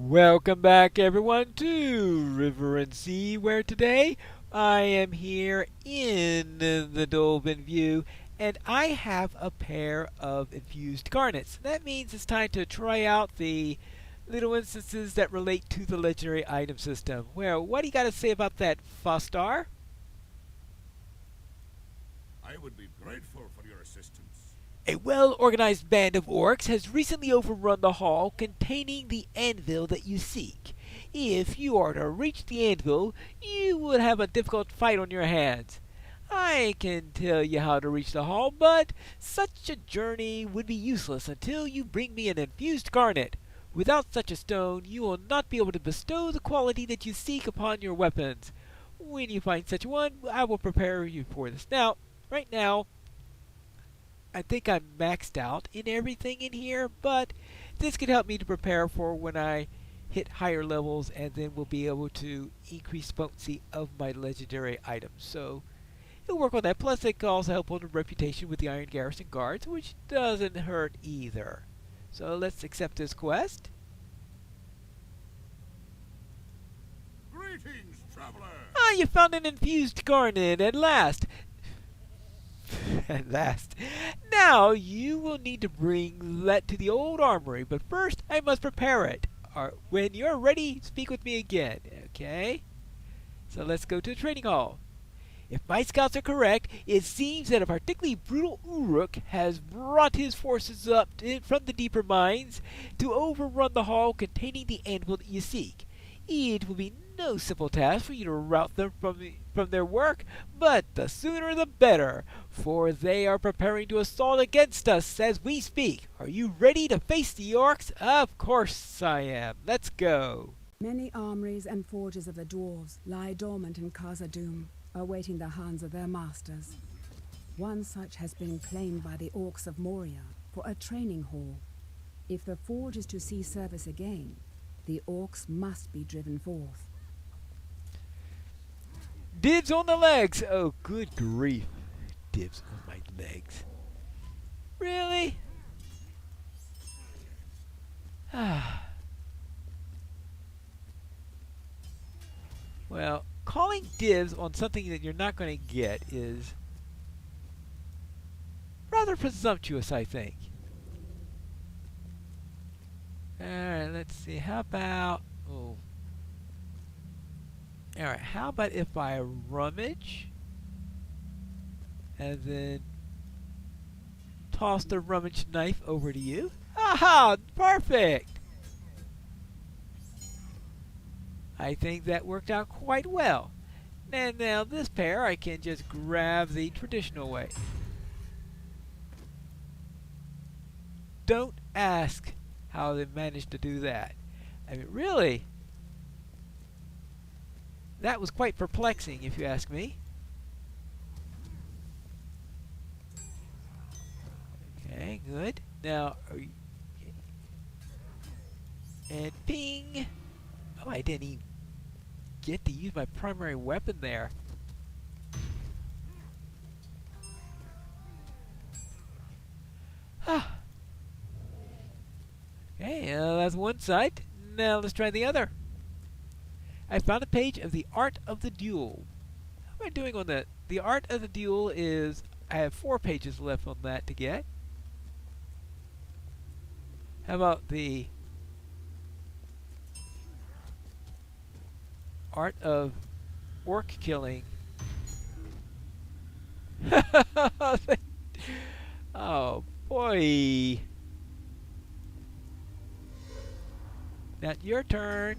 Welcome back, everyone, to River and Sea, where today I am here in the Dolphin View, and I have a pair of infused garnets. That means it's time to try out the little instances that relate to the legendary item system. Well, what do you got to say about that, Fostar? I would be grateful for your assistance. A well-organized band of orcs has recently overrun the hall containing the anvil that you seek. If you are to reach the anvil, you would have a difficult fight on your hands. I can tell you how to reach the hall, but such a journey would be useless until you bring me an infused garnet. Without such a stone, you will not be able to bestow the quality that you seek upon your weapons. When you find such one, I will prepare you for this. Now, right now, I think I'm maxed out in everything in here, but this could help me to prepare for when I hit higher levels, and then we'll be able to increase the potency of my legendary items. So it'll work on that. Plus, it can also help on the reputation with the Iron Garrison Guards, which doesn't hurt either. So let's accept this quest. Greetings, traveler! Ah, you found an infused garnet at last. At last. Now you will need to bring that to the old armory, but first I must prepare it. When you're ready, speak with me again, okay? So let's go to the training hall. If my scouts are correct, it seems that a particularly brutal Uruk has brought his forces up from the deeper mines to overrun the hall containing the anvil that you seek. It will be no simple task for you to rout them from their work, but the sooner the better, for they are preparing to assault against us as we speak. Are you ready to face the orcs? Of course I am. Let's go. Many armories and forges of the dwarves lie dormant in Khazad-dûm, awaiting the hands of their masters. One such has been claimed by the orcs of Moria for a training hall. If the forge is to see service again, the orcs must be driven forth. Dibs on the legs! Oh, good grief. Dibs on my legs. Really? Well, calling dibs on something that you're not going to get is rather presumptuous, I think. Alright, let's see. How about... Oh. Alright, how about if I rummage and then toss the rummage knife over to you? Aha! Perfect! I think that worked out quite well. And now this pair I can just grab the traditional way. Don't ask how they managed to do that. I mean, really? That was quite perplexing, if you ask me. Okay, good. Now, okay. And ping! Oh, I didn't even get to use my primary weapon there. Ah. Okay, that's one side. Now let's try the other. I found a page of the Art of the Duel. How am I doing on that? The Art of the Duel is... I have 4 pages left on that to get. How about the Art of Orc Killing? Oh, boy. Now, your turn.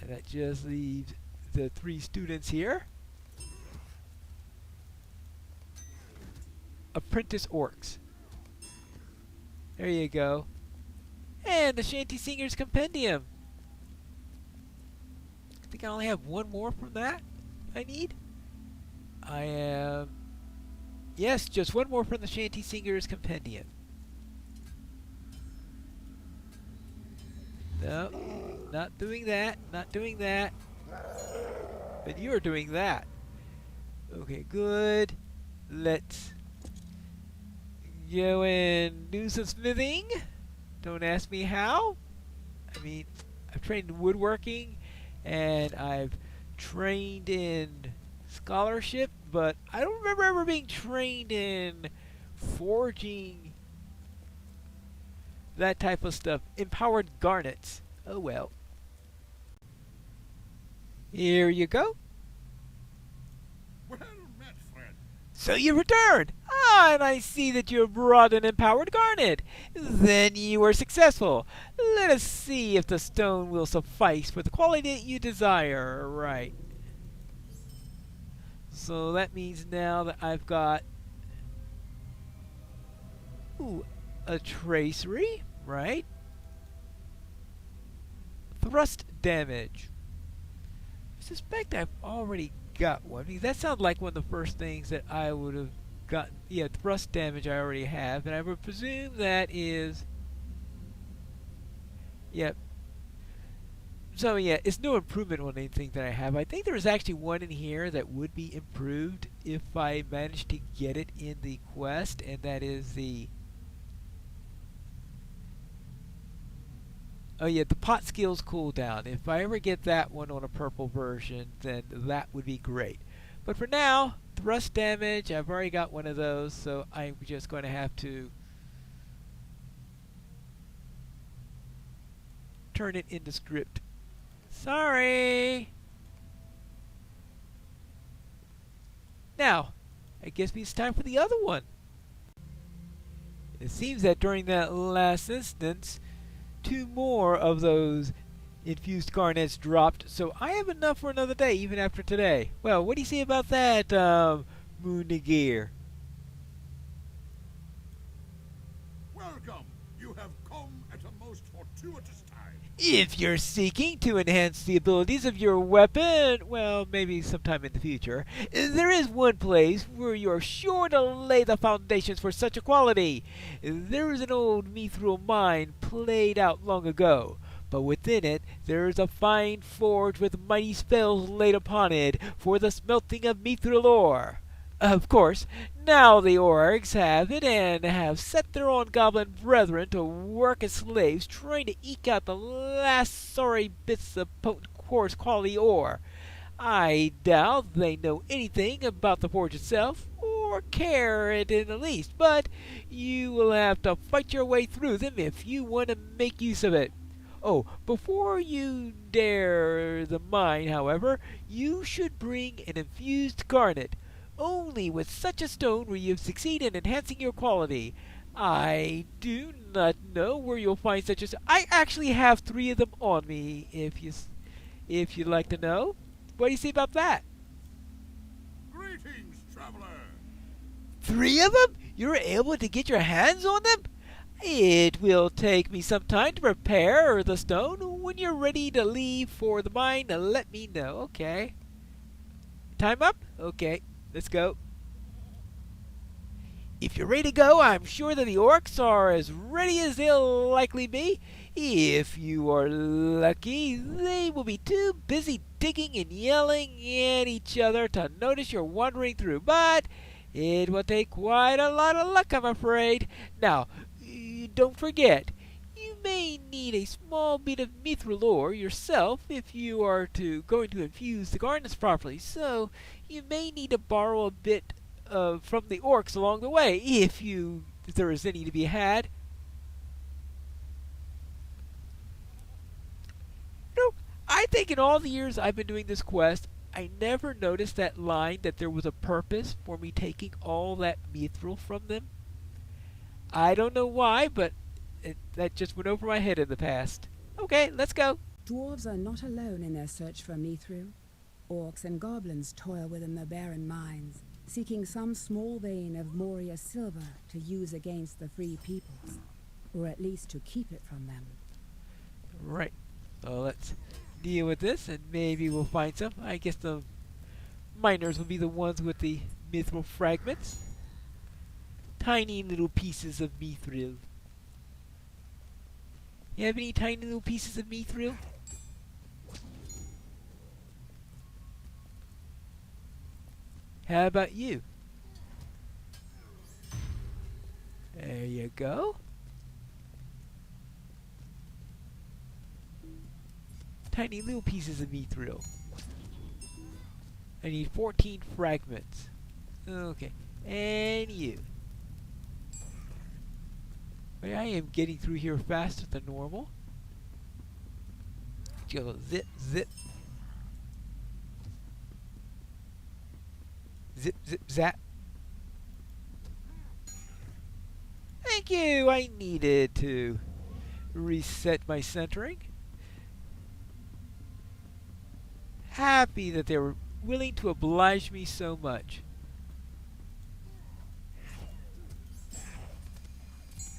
And that just leaves the 3 students here. Apprentice Orcs. There you go. And the Shanty Singer's Compendium. I think I only have 1 more from that I need. I am... Yes, just 1 more from the Shanty Singer's Compendium. No, not doing that, not doing that. But you're doing that. Okay, good. Let's go and do some smithing. Don't ask me how. I mean, I've trained in woodworking, and I've trained in scholarship, but I don't remember ever being trained in forging that type of stuff. Empowered garnets. Oh well. Here you go. Well met, friend. So you returned! Ah, and I see that you have brought an empowered garnet. Then you were successful. Let us see if the stone will suffice for the quality that you desire. Right. So that means now that I've got a tracery, right? Thrust damage. I suspect I've already got one, because that sounds like one of the first things that I would have gotten. Yeah, thrust damage I already have, and I would presume that is... Yep. So yeah, it's no improvement on anything that I have. I think there's actually one in here that would be improved if I managed to get it in the quest, and that is the... Oh yeah, the pot skills cooldown. If I ever get that one on a purple version, then that would be great. But for now, thrust damage, I've already got one of those, so I'm just going to have to turn it into script. Sorry! Now, I guess it's time for the other one. It seems that during that last instance, 2 more of those infused garnets dropped, so I have enough for another day, even after today. Well, what do you say about that, Moonagir? Welcome. You have come at a most fortuitous time. If you're seeking to enhance the abilities of your weapon, well, maybe sometime in the future, there is one place where you're sure to lay the foundations for such a quality. There is an old mithril mine played out long ago, but within it there is a fine forge with mighty spells laid upon it for the smelting of mithril ore. Of course, now the orcs have it and have set their own goblin brethren to work as slaves trying to eke out the last sorry bits of potent quartz quality ore. I doubt they know anything about the forge itself, or care it in the least, but you will have to fight your way through them if you want to make use of it. Oh, before you dare the mine, however, you should bring an infused garnet. Only with such a stone will you succeed in enhancing your quality. I do not know where you'll find such a stone. I actually have 3 of them on me, if you'd like to know. What do you say about that? Greetings, traveler. 3 of them? You're able to get your hands on them? It will take me some time to prepare the stone. When you're ready to leave for the mine, let me know, okay? Time up? Okay. Let's go. If you're ready to go, I'm sure that the orcs are as ready as they'll likely be. If you are lucky, they will be too busy digging and yelling at each other to notice you're wandering through. But it will take quite a lot of luck, I'm afraid. Now, don't forget, you may need a small bit of mithril ore yourself if you are going to infuse the garnets properly, so you may need to borrow a bit from the orcs along the way, if there is any to be had. I think in all the years I've been doing this quest, I never noticed that line that there was a purpose for me taking all that mithril from them. I don't know why, but that just went over my head in the past. Okay, let's go. Dwarves are not alone in their search for mithril. Orcs and goblins toil within the barren mines, seeking some small vein of Moria silver to use against the free peoples, or at least to keep it from them. Right. So let's deal with this, and maybe we'll find some. I guess the miners will be the ones with the mithril fragments. Tiny little pieces of mithril. You have any tiny little pieces of mithril? How about you? There you go. tiny little pieces of mithril. I need 14 fragments. Okay, and you. But I am getting through here faster than normal. Go zip, zip. Zip, zip, zap. Thank you! I needed to reset my centering. Happy that they were willing to oblige me so much.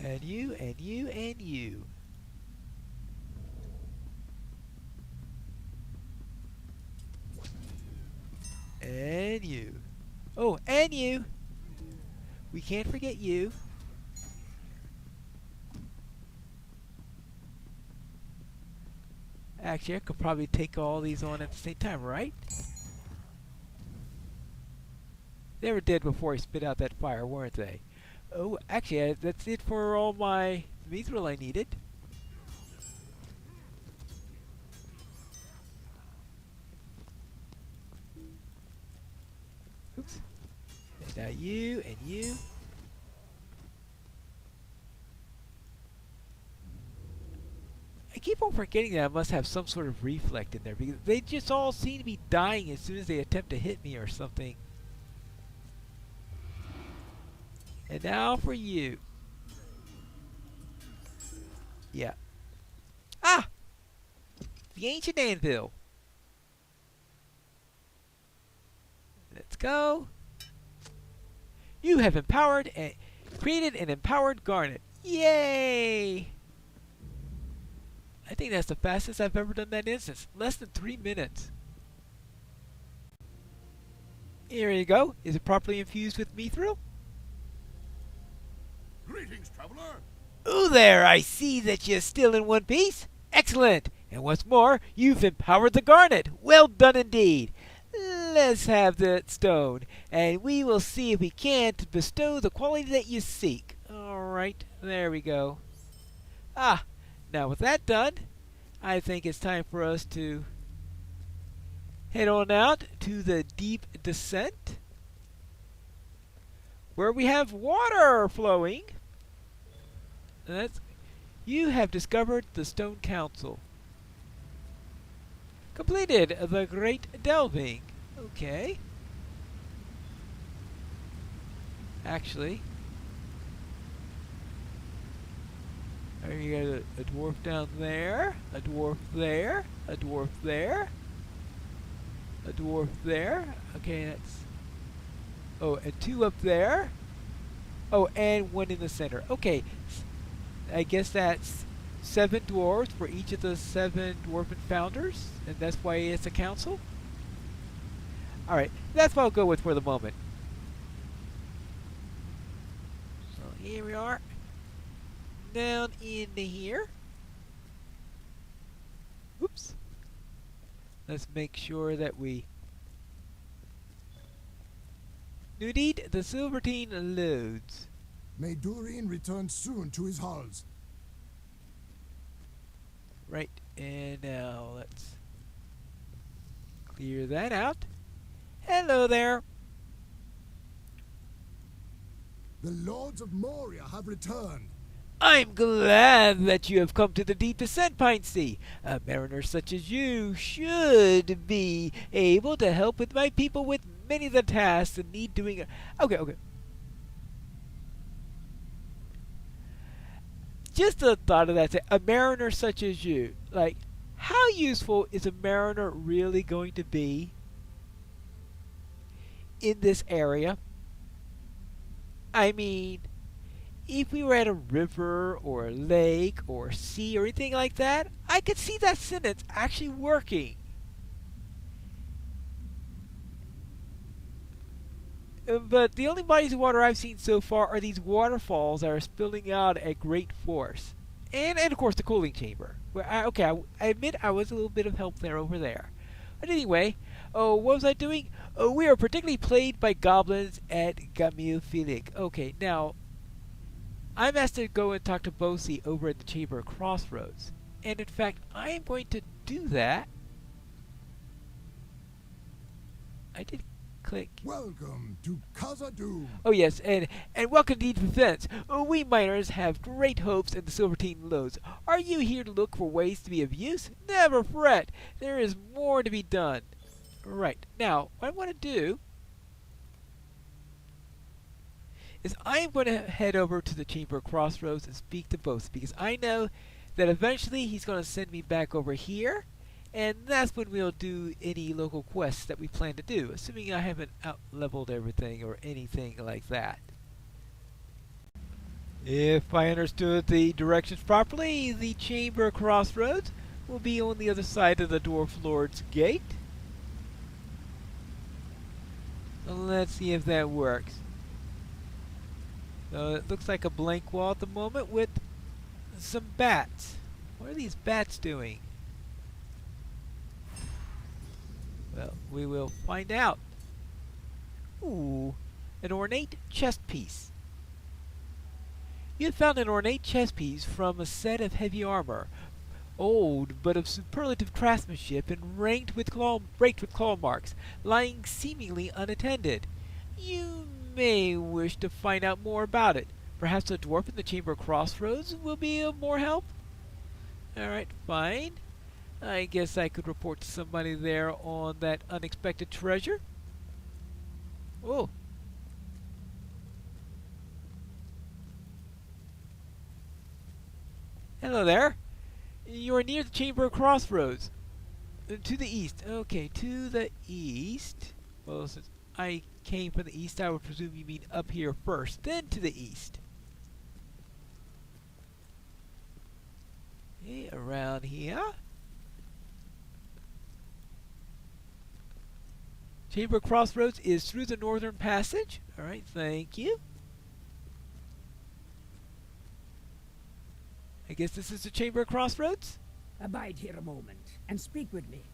And you, and you, and you. And you. Oh, and you. We can't forget you. Actually, I could probably take all these on at the same time, right? They were dead before I spit out that fire, weren't they? Oh, actually, that's it for all my mithril I needed. Oops. And now you, and you. I keep on forgetting that I must have some sort of reflect in there, because they just all seem to be dying as soon as they attempt to hit me or something. And now for you. Yeah. Ah! The ancient anvil. Let's go. You have created an empowered garnet. Yay! I think that's the fastest I've ever done that instance. Less than 3 minutes. Here you go. Is it properly infused with mithril? Greetings, traveler. Ooh there, I see that you're still in one piece. Excellent. And what's more, you've empowered the garnet. Well done indeed. Let's have that stone, and we will see if we can't bestow the quality that you seek. Alright, there we go. Ah, now with that done, I think it's time for us to head on out to the deep descent, where we have water flowing. You have discovered the Stone Council. Completed the Great Delving. Okay. Actually, you got a dwarf down there, a dwarf there, a dwarf there, a dwarf there. Okay, that's... Oh, and 2 up there. Oh, and 1 in the center. Okay, I guess that's 7 dwarves for each of the 7 dwarven founders, and that's why it's a council. Alright, that's what I'll go with for the moment. So here we are. Down into here. Oops. Let's make sure that we... New deed, the Silvertine loads. May Durin return soon to his halls. Right, and now let's clear that out. Hello there. The Lords of Moria have returned. I'm glad that you have come to the deep descent, Pine Sea. A mariner such as you should be able to help with my people with many of the tasks that need doing. Okay. Just the thought of that, a mariner such as you, like, how useful is a mariner really going to be in this area? I mean, if we were at a river or a lake or sea or anything like that, I could see that sentence actually working. But the only bodies of water I've seen so far are these waterfalls that are spilling out at great force. And of course the cooling chamber. Where I admit I was a little bit of help there over there. But anyway, what was I doing? We are particularly plagued by goblins at Gamil Filig. Okay, now, I'm asked to go and talk to Bosi over at the Chamber of Crossroads. And in fact, I am going to do that. I did click. Welcome to Khazad-dûm. Oh yes, and welcome to Defense. We miners have great hopes in the Silvertine lodes. Are you here to look for ways to be of use? Never fret. There is more to be done. Right, now, what I want to do is I'm going to head over to the Chamber of Crossroads and speak to both, because I know that eventually he's going to send me back over here, and that's when we'll do any local quests that we plan to do, assuming I haven't out-leveled everything or anything like that. If I understood the directions properly, the Chamber of Crossroads will be on the other side of the Dwarf Lord's gate. Let's see if that works. It looks like a blank wall at the moment with some bats. What are these bats doing? Well, we will find out. Ooh, an ornate chest piece. You have found an ornate chest piece from a set of heavy armor, old but of superlative craftsmanship and raked with claw marks, lying seemingly unattended. You may wish to find out more about it. Perhaps a dwarf in the Chamber of Crossroads will be of more help? Alright, fine. I guess I could report to somebody there on that unexpected treasure. Oh. Hello there. You're near the Chamber of Crossroads. To the east. Okay, to the east. Well, since I came from the east, I would presume you mean up here first, then to the east. Okay, around here. Chamber of Crossroads is through the northern passage. Alright, thank you. I guess this is the Chamber of Crossroads? Abide here a moment and speak with me.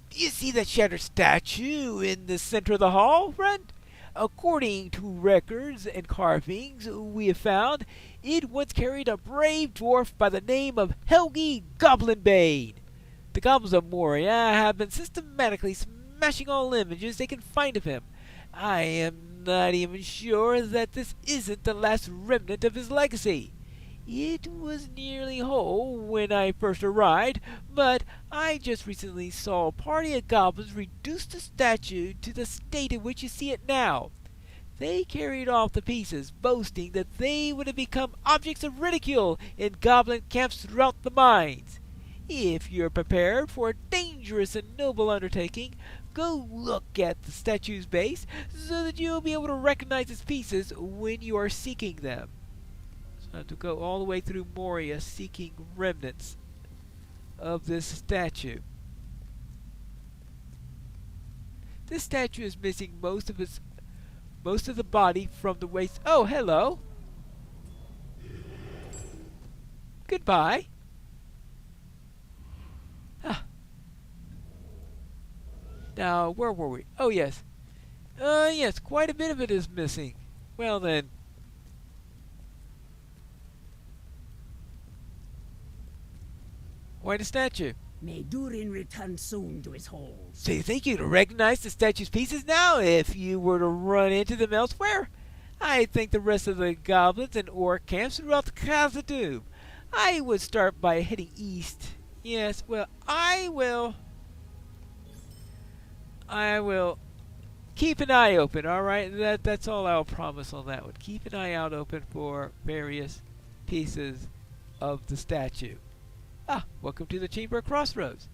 Do you see that shattered statue in the center of the hall, friend? According to records and carvings we have found, it once carried a brave dwarf by the name of Helgi Goblinbane. The goblins of Moria have been systematically smashing all images they can find of him. I am not even sure that this isn't the last remnant of his legacy. It was nearly whole when I first arrived, but I just recently saw a party of goblins reduce the statue to the state in which you see it now. They carried off the pieces, boasting that they would have become objects of ridicule in goblin camps throughout the mines. If you're prepared for a dangerous and noble undertaking, go look at the statue's base so that you'll be able to recognize its pieces when you are seeking them. So I have to go all the way through Moria seeking remnants of this statue. This statue is missing most of the body from the waist. Oh, hello. Goodbye. Ah. Now, where were we? Oh, yes. Yes, quite a bit of it is missing. Well, then. Why the statue? May Durin return soon to his halls. So you think you'd recognize the statue's pieces now if you were to run into them elsewhere? I think the rest of the goblins and orc camps throughout the Khazad-dûm. I would start by heading east. Yes, well, I will keep an eye open, alright? That's all I'll promise on that one. Keep an eye out open for various pieces of the statue. Ah, welcome to the Chamber of Crossroads.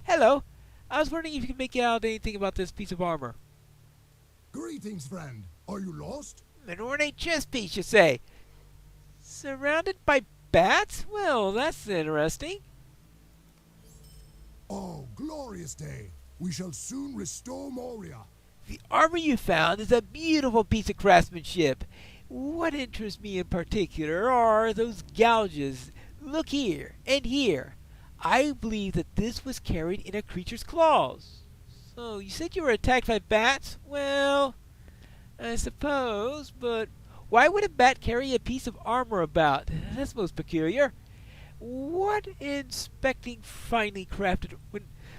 Hello. I was wondering if you could make out anything about this piece of armor. Greetings, friend. Are you lost? An ornate chest piece, you say? Surrounded by bats? Well, that's interesting. Oh, glorious day. We shall soon restore Moria. The armor you found is a beautiful piece of craftsmanship. What interests me in particular are those gouges. Look here, and here. I believe that this was carried in a creature's claws. So, you said you were attacked by bats? Well, I suppose, but why would a bat carry a piece of armor about? That's most peculiar. What inspecting finely crafted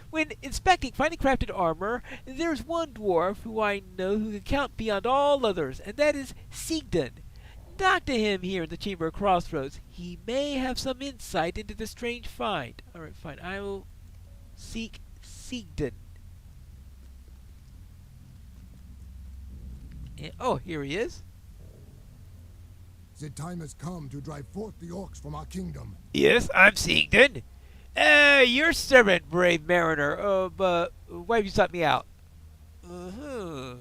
when inspecting finely crafted armor, there's one dwarf who I know who can count beyond all others, and that is Siegdon. Talk to him here in the Chamber of Crossroads. He may have some insight into the strange find. Alright, fine. I will seek Siegdon. Oh, here he is. The time has come to drive forth the orcs from our kingdom. Yes, I'm Siegdon. Your servant, brave mariner. But why have you sought me out? Uh-huh.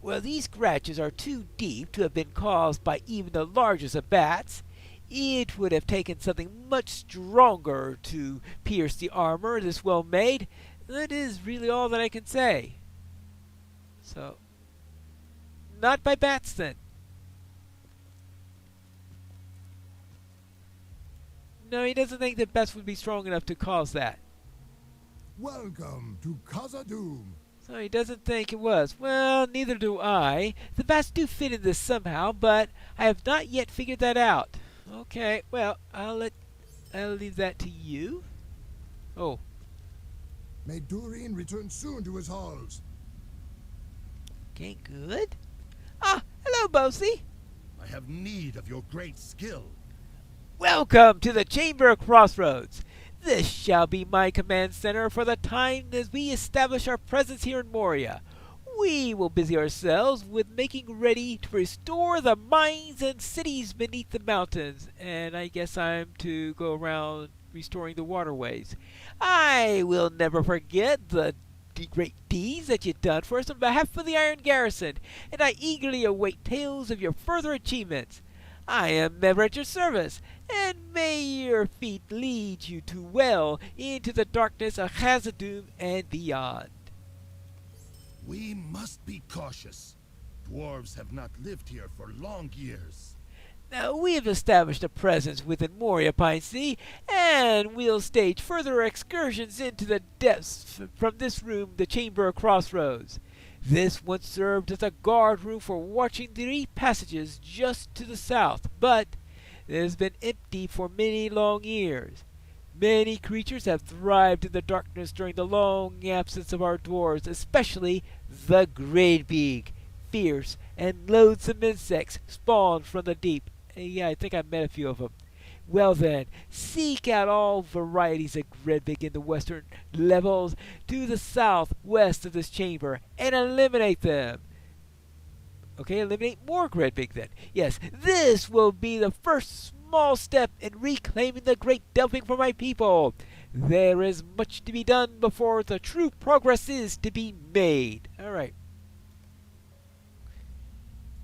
Well, these scratches are too deep to have been caused by even the largest of bats. It would have taken something much stronger to pierce the armor this well made. That is really all that I can say. So, not by bats then. No, he doesn't think that bats would be strong enough to cause that. Welcome to Khazad-dûm. So he doesn't think it was. Well, neither do I. The bats do fit in this somehow, but I have not yet figured that out. Okay, well, I'll leave that to you. Oh. May Durin return soon to his halls. Okay, good. Ah, hello, Bosie. I have need of your great skill. Welcome to the Chamber of Crossroads. This shall be my command center for the time as we establish our presence here in Moria. We will busy ourselves with making ready to restore the mines and cities beneath the mountains, and I guess I'm to go around restoring the waterways. I will never forget the great deeds that you've done for us on behalf of the Iron Garrison, and I eagerly await tales of your further achievements. I am ever at your service, and may your feet lead you to well into the darkness of Khazad-dûm and beyond. We must be cautious. Dwarves have not lived here for long years. Now, we have established a presence within Moria Pine Sea, and we'll stage further excursions into the depths from this room, the Chamber of Crossroads. This once served as a guard room for watching the passages just to the south, but it has been empty for many long years. Many creatures have thrived in the darkness during the long absence of our dwarves, especially the great big, fierce, and loathsome insects spawned from the deep. Yeah, I think I've met a few of them. Well then, seek out all varieties of Gredbig in the western levels to the southwest of this chamber and eliminate them. Okay, eliminate more Gredbig then. Yes, this will be the first small step in reclaiming the great Delphing for my people. There is much to be done before the true progress is to be made. Alright.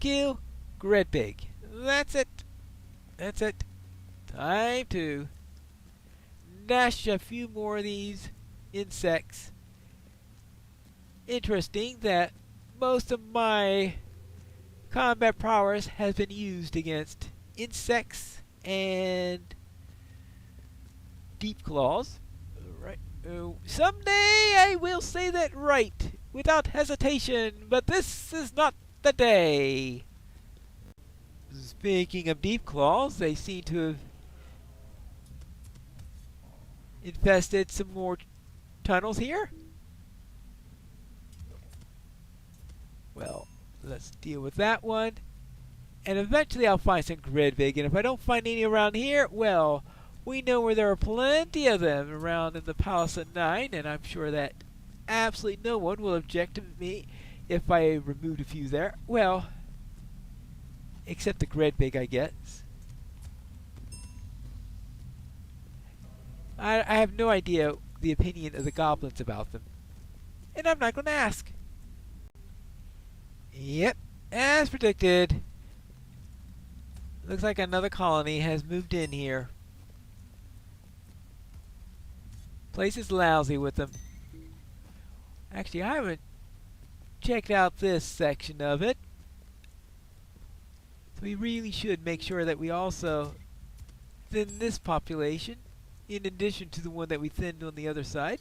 Kill Gredbig. That's it. That's it. Time to nash a few more of these insects. Interesting that most of my combat prowess has been used against insects and deep claws. Right. Someday I will say that right without hesitation, but this is not the day. Speaking of deep claws, they seem to have infested some more tunnels here. Well, let's deal with that one. And eventually I'll find some Gredbig, and if I don't find any around here, well, we know where there are plenty of them around in the Palace of Nine, and I'm sure that absolutely no one will object to me if I removed a few there. Well, except the Gredbig, I guess. I have no idea the opinion of the goblins about them. And I'm not going to ask. Yep, as predicted. Looks like another colony has moved in here. Place is lousy with them. Actually, I haven't checked out this section of it. So we really should make sure that we also thin this population in addition to the one that we thinned on the other side.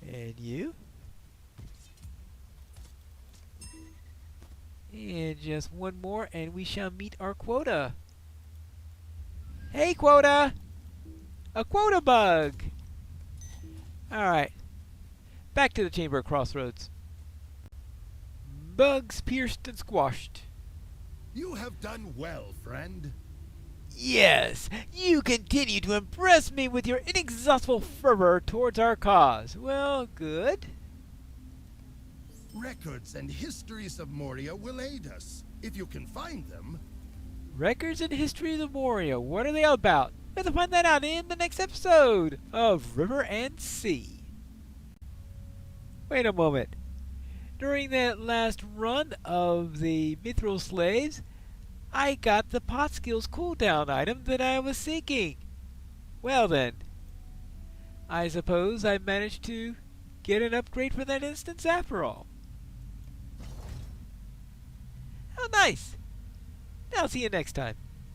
And you. And just one more and we shall meet our quota. Hey quota! A quota bug! Alright. Back to the Chamber of Crossroads. Bugs pierced and squashed. You have done well, friend. Yes, you continue to impress me with your inexhaustible fervor towards our cause. Well, good. Records and histories of Moria will aid us, if you can find them. Records and histories of Moria. What are they about? We have to find that out in the next episode of River and Sea. Wait a moment. During that last run of the Mithril Slaves, I got the pot skills cooldown item that I was seeking. Well then, I suppose I managed to get an upgrade for that instance after all. How nice! I'll see you next time.